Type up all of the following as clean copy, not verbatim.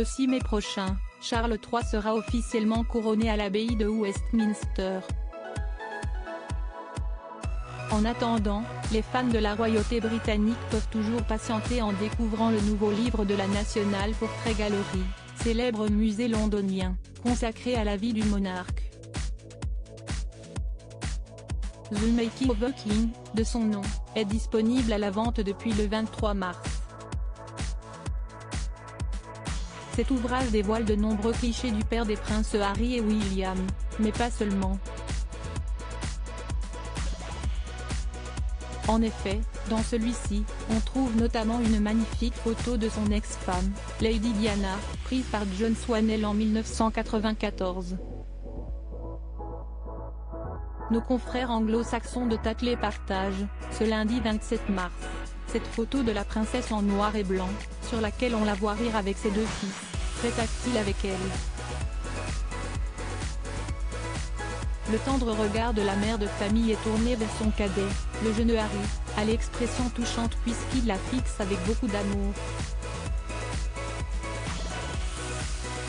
Le 6 mai prochain, Charles III sera officiellement couronné à l'abbaye de Westminster. En attendant, les fans de la royauté britannique peuvent toujours patienter en découvrant le nouveau livre de la National Portrait Gallery, célèbre musée londonien, consacré à la vie du monarque. The Making of a King, de son nom, est disponible à la vente depuis le 23 mars. Cet ouvrage dévoile de nombreux clichés du père des princes Harry et William, mais pas seulement. En effet, dans celui-ci, on trouve notamment une magnifique photo de son ex-femme, Lady Diana, prise par John Swanell en 1994. Nos confrères anglo-saxons de Tatley partagent, ce lundi 27 mars, cette photo de la princesse en noir et blanc, sur laquelle on la voit rire avec ses deux fils, très tactile avec elle. Le tendre regard de la mère de famille est tourné vers son cadet, le jeune Harry, à l'expression touchante puisqu'il la fixe avec beaucoup d'amour.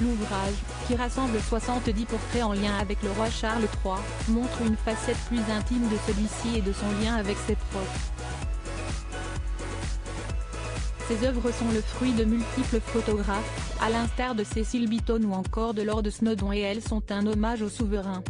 L'ouvrage, qui rassemble 70 portraits en lien avec le roi Charles III, montre une facette plus intime de celui-ci et de son lien avec ses proches. Ces œuvres sont le fruit de multiples photographes, à l'instar de Cecil Beaton ou encore de Lord Snowdon, et elles sont un hommage au souverain.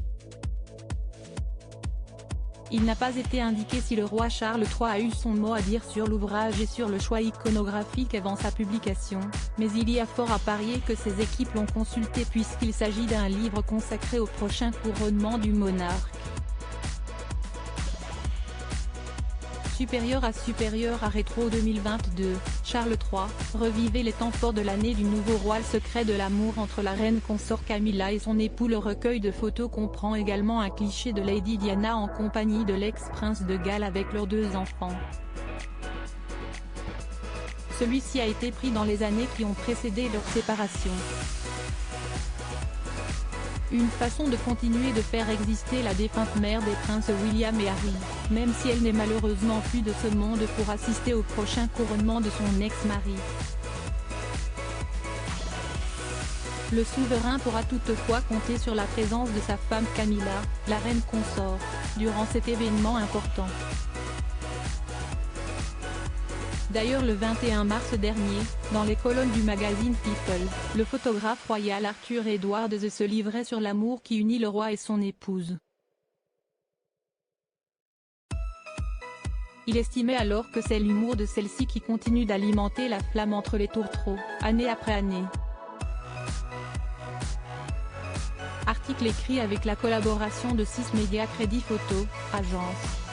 Il n'a pas été indiqué si le roi Charles III a eu son mot à dire sur l'ouvrage et sur le choix iconographique avant sa publication, mais il y a fort à parier que ses équipes l'ont consulté puisqu'il s'agit d'un livre consacré au prochain couronnement du monarque. Supérieur à Rétro 2022, Charles III, revivez les temps forts de l'année du nouveau roi. Le secret de l'amour entre la reine consort Camilla et son époux. Le recueil de photos comprend également un cliché de Lady Diana en compagnie de l'ex-prince de Galles avec leurs deux enfants. Celui-ci a été pris dans les années qui ont précédé leur séparation. Une façon de continuer de faire exister la défunte mère des princes William et Harry, même si elle n'est malheureusement plus de ce monde pour assister au prochain couronnement de son ex-mari. Le souverain pourra toutefois compter sur la présence de sa femme Camilla, la reine consort, durant cet événement important. D'ailleurs le 21 mars dernier, dans les colonnes du magazine People, le photographe royal Arthur Edwards se livrait sur l'amour qui unit le roi et son épouse. Il estimait alors que c'est l'humour de celle-ci qui continue d'alimenter la flamme entre les tourtereaux, année après année. Article écrit avec la collaboration de 6 médias Crédit Photo, agence.